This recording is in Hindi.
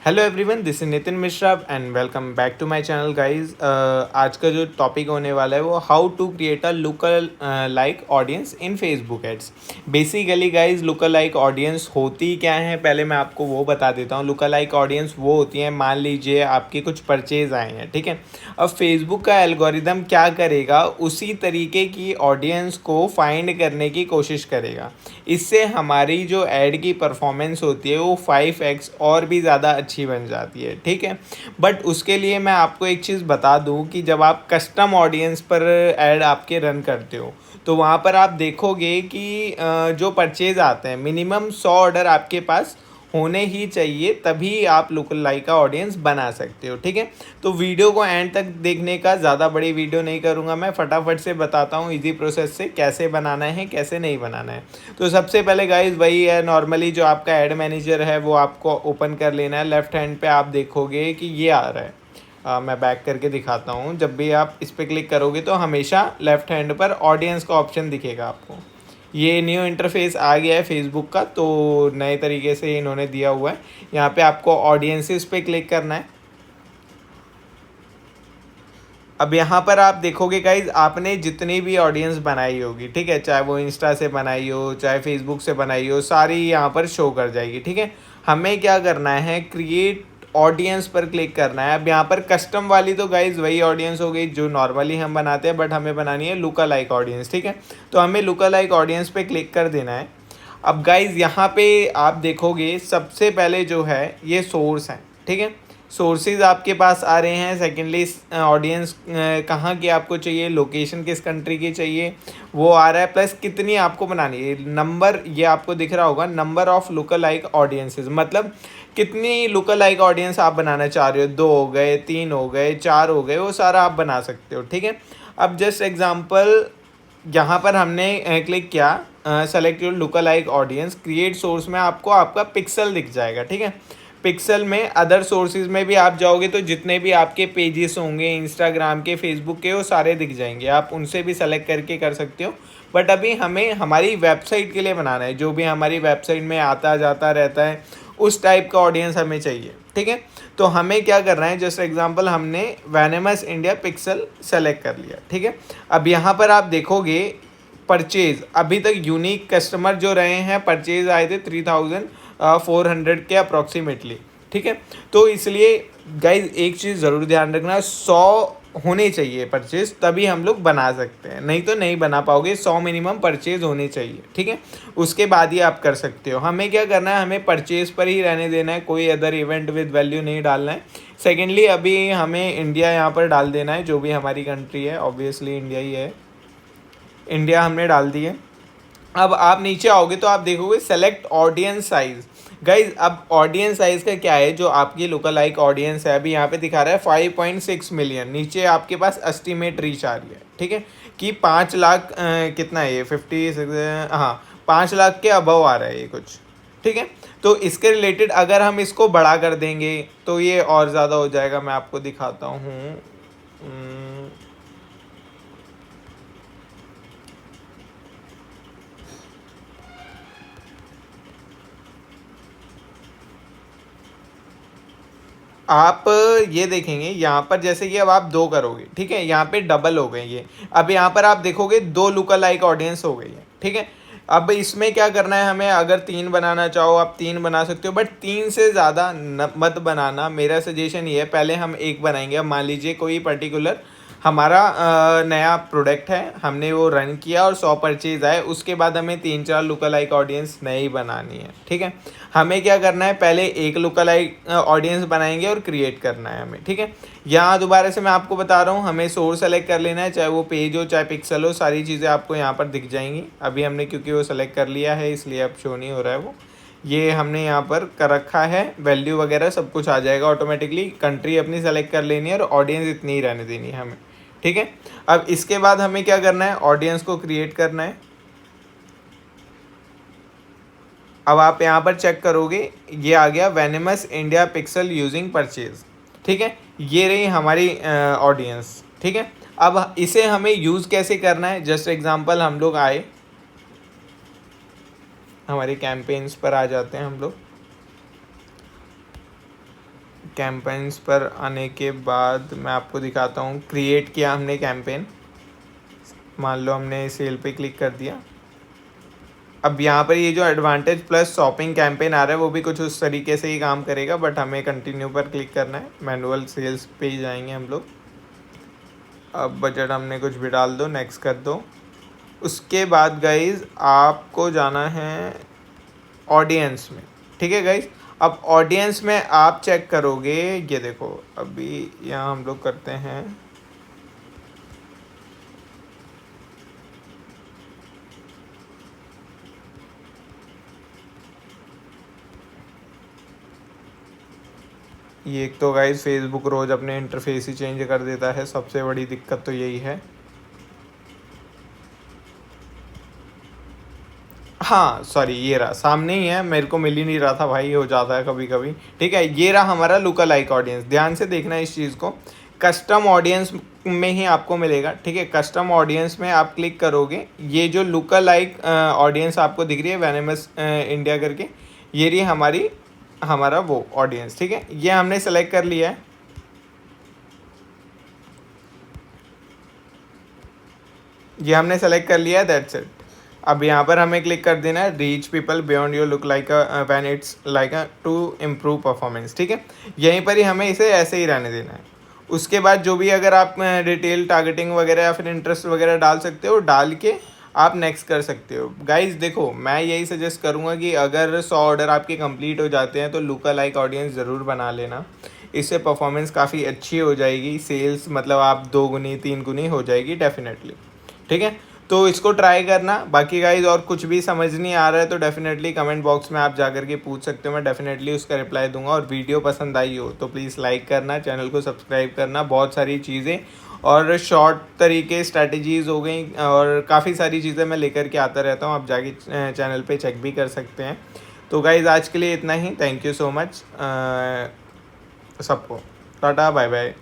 Hello everyone, this is Nitin Mishra and welcome back to my channel guys. आज का जो टॉपिक होने वाला है वो how to create a lookalike audience in Facebook ads. Basically guys, lookalike audience होती क्या है, पहले मैं आपको वो बता देता हूँ। लुकल लाइक ऑडियंस वो होती है, मान लीजिए आपके कुछ परचेज आए हैं, ठीक है। अब फेसबुक का एल्गोरिदम क्या करेगा, उसी तरीके की ऑडियंस को फाइंड करने की कोशिश करेगा। इससे हमारी जो ऐड की परफॉर्मेंस होती है वो 5x और भी ज़्यादा अच्छी बन जाती है, ठीक है। बट उसके लिए मैं आपको एक चीज़ बता दूं कि जब आप कस्टम ऑडियंस पर ऐड आपके रन करते हो तो वहाँ पर आप देखोगे कि जो परचेज आते हैं मिनिमम 100 ऑर्डर आपके पास होने ही चाहिए, तभी आप लुक लाइक का ऑडियंस बना सकते हो, ठीक है। तो वीडियो को एंड तक देखने का, ज़्यादा बड़ी वीडियो नहीं करूँगा, मैं फटाफट से बताता हूँ इजी प्रोसेस से कैसे बनाना है कैसे नहीं बनाना है। तो सबसे पहले गाइज वही है, नॉर्मली जो आपका ऐड मैनेजर है वो आपको ओपन कर लेना है। लेफ्ट हैंड पे आप देखोगे कि ये आ रहा है। मैं बैक करके दिखाता हूँ। जब भी आप इस पर क्लिक करोगे तो हमेशा लेफ्ट हैंड पर ऑडियंस का ऑप्शन दिखेगा आपको। ये न्यू इंटरफेस आ गया है फेसबुक का, तो नए तरीके से इन्होंने दिया हुआ है। यहाँ पे आपको ऑडियंसेस पे क्लिक करना है। अब यहाँ पर आप देखोगे गाइज, आपने जितनी भी ऑडियंस बनाई होगी, ठीक है, चाहे वो इंस्टा से बनाई हो चाहे फेसबुक से बनाई हो, सारी यहाँ पर शो कर जाएगी, ठीक है। हमें क्या करना है, क्रिएट ऑडियंस पर क्लिक करना है। अब यहाँ पर कस्टम वाली तो गाइज वही ऑडियंस हो गई जो नॉर्मली हम बनाते हैं, बट हमें बनानी है लुका लाइक ऑडियंस, ठीक है। तो हमें लुका लाइक ऑडियंस पे क्लिक कर देना है। अब गाइज यहाँ पे आप देखोगे सबसे पहले जो है ये सोर्स है, ठीक है। सोर्सेज आपके पास आ रहे हैं। सेकेंडली ऑडियंस कहाँ की आपको चाहिए, लोकेशन किस कंट्री की चाहिए वो आ रहा है, प्लस कितनी आपको बनानी है। नंबर ये आपको दिख रहा होगा, number of local like audiences, मतलब कितनी लुकल लाइक ऑडियंस आप बनाना चाह रहे हो। 2 हो गए, 3 हो गए, 4 हो गए, वो सारा आप बना सकते हो, ठीक है। अब जस्ट एग्जाम्पल यहाँ पर हमने क्लिक किया, select your local like audience, create source में आपको आपका पिक्सल दिख जाएगा, ठीक है। पिक्सल में अदर सोर्सेज में भी आप जाओगे तो जितने भी आपके पेजेस होंगे इंस्टाग्राम के, फेसबुक के, वो सारे दिख जाएंगे। आप उनसे भी सेलेक्ट करके कर सकते हो। बट अभी हमें हमारी वेबसाइट के लिए बनाना है, जो भी हमारी वेबसाइट में आता जाता रहता है उस टाइप का ऑडियंस हमें चाहिए, ठीक है। तो हमें क्या करना है, जस्ट एग्जांपल हमने वैनेमस इंडिया पिक्सल सेलेक्ट कर लिया, ठीक है। अब यहाँ पर आप देखोगे परचेज, अभी तक यूनिक कस्टमर जो रहे हैं, परचेज आए थे 3400 के अप्रॉक्सीमेटली, ठीक है। तो इसलिए गाइज एक चीज़ ज़रूर ध्यान रखना, 100 होने चाहिए परचेज, तभी हम लोग बना सकते हैं, नहीं तो नहीं बना पाओगे। 100 मिनिमम परचेज होने चाहिए, ठीक है। उसके बाद ही आप कर सकते हो। हमें क्या करना है, हमें परचेज पर ही रहने देना है, कोई अदर इवेंट विद वैल्यू नहीं डालना है। सेकेंडली अभी हमें इंडिया यहाँ पर डाल देना है, जो भी हमारी कंट्री है, ऑब्वियसली इंडिया ही है। इंडिया हमने डाल दी है। अब आप नीचे आओगे तो आप देखोगे सेलेक्ट ऑडियंस साइज। गाइज अब ऑडियंस साइज का क्या है, जो आपकी लोकल लाइक ऑडियंस है अभी यहाँ पे दिखा रहा है 5.6 मिलियन, नीचे आपके पास एस्टिमेट रीच आ रही है, ठीक है, कि 5 लाख कितना है ये 56, हाँ 5 लाख के अबव आ रहा है ये कुछ, ठीक है। तो इसके रिलेटेड अगर हम इसको बड़ा कर देंगे तो ये और ज़्यादा हो जाएगा। मैं आपको दिखाता हूँ। आप ये देखेंगे यहाँ पर, जैसे कि अब आप 2 करोगे, ठीक है, यहाँ पे डबल हो गए ये। अब यहाँ पर आप देखोगे 2 लुकल लाइक ऑडियंस हो गई है, ठीक है। अब इसमें क्या करना है हमें, अगर 3 बनाना चाहो आप 3 बना सकते हो, बट 3 से ज़्यादा मत बनाना। मेरा सजेशन ये है, पहले हम एक बनाएंगे। अब मान लीजिए कोई पर्टिकुलर हमारा नया प्रोडक्ट है, हमने वो रन किया और 100 परचेज आए, उसके बाद हमें 3-4 लुकल लाइक ऑडियंस नहीं बनानी है, ठीक है। हमें क्या करना है, पहले एक लुकल लाइक ऑडियंस बनाएंगे और क्रिएट करना है हमें, ठीक है। यहाँ दोबारा से मैं आपको बता रहा हूँ, हमें सोर्स सेलेक्ट कर लेना है, चाहे वो पेज हो चाहे पिक्सल हो, सारी चीज़ें आपको यहाँ पर दिख जाएंगी। अभी हमने क्योंकि वो सेलेक्ट कर लिया है इसलिए अब शो नहीं हो रहा है वो। ये हमने यहाँ पर कर रखा है, वैल्यू वगैरह सब कुछ आ जाएगा ऑटोमेटिकली। कंट्री अपनी सेलेक्ट कर लेनी है और ऑडियंस इतनी ही रहने देनी है हमें, ठीक है। अब इसके बाद हमें क्या करना है, ऑडियंस को क्रिएट करना है। अब आप यहाँ पर चेक करोगे ये आ गया venomous India pixel using purchase, ठीक है। ये रही हमारी ऑडियंस, ठीक है। अब इसे हमें यूज़ कैसे करना है, जस्ट एग्जांपल हम लोग आए, हमारे कैंपेन्स पर आ जाते हैं हम लोग। कैंपेन्स पर आने के बाद मैं आपको दिखाता हूँ। क्रिएट किया हमने कैंपेन, मान लो हमने सेल पे क्लिक कर दिया। अब यहाँ पर ये जो एडवांटेज प्लस शॉपिंग कैंपेन आ रहा है वो भी कुछ उस तरीके से ही काम करेगा, बट हमें कंटिन्यू पर क्लिक करना है। मैनुअल सेल्स पे ही जाएंगे हम लोग। अब बजट हमने कुछ भी डाल दो, नेक्स्ट कर दो। उसके बाद गाइज़ आपको जाना है ऑडियंस में, ठीक है गाइज़। अब ऑडियंस में आप चेक करोगे, ये देखो अभी यहाँ हम लोग करते हैं ये। एक तो गाइज़ फेसबुक रोज़ अपने इंटरफेस ही चेंज कर देता है, सबसे बड़ी दिक्कत तो यही है। हाँ सॉरी, ये रहा सामने ही है, मेरे को मिल ही नहीं रहा था भाई, हो जाता है कभी कभी। ठीक है, ये रहा हमारा लुक अलाइक ऑडियंस। ध्यान से देखना इस चीज़ को, कस्टम ऑडियंस में ही आपको मिलेगा। ठीक है, कस्टम ऑडियंस में आप क्लिक करोगे, ये जो लुक अलाइक ऑडियंस आपको दिख रही है वेनेमस इंडिया करके, ये रही हमारा वो ऑडियंस। ठीक है, ये हमने सेलेक्ट कर लिया है। ये हमने सेलेक्ट कर लिया है, दैट्स इट। अब यहाँ पर हमें क्लिक कर देना है reach people beyond your lookalike when it's like to improve performance. ठीक है, यहीं पर ही हमें इसे ऐसे ही रहने देना है। उसके बाद जो भी अगर आप डिटेल टारगेटिंग वगैरह या फिर इंटरेस्ट वगैरह डाल सकते हो, डाल के आप नेक्स्ट कर सकते हो। गाइज देखो, मैं यही सजेस्ट करूँगा कि अगर 100 ऑर्डर आपके कंप्लीट हो जाते हैं तो लुक अलाइक ऑडियंस ज़रूर बना लेना। इससे परफॉर्मेंस काफ़ी अच्छी हो जाएगी, सेल्स मतलब आप 2 गुनी 3 गुनी हो जाएगी डेफिनेटली। ठीक है, तो इसको ट्राई करना। बाकी गाइज और कुछ भी समझ नहीं आ रहा है तो डेफिनेटली कमेंट बॉक्स में आप जा कर के पूछ सकते हो, मैं डेफिनेटली उसका रिप्लाई दूंगा। और वीडियो पसंद आई हो तो प्लीज़ लाइक करना, चैनल को सब्सक्राइब करना। बहुत सारी चीज़ें और शॉर्ट तरीके स्ट्रैटेजीज़ हो गई और काफ़ी सारी चीज़ें मैं लेकर के आता रहता हूँ, आप जाके चैनल पे चेक भी कर सकते हैं। तो गाइज आज के लिए इतना ही, थैंक यू सो मच सबको, टाटा बाय बाय।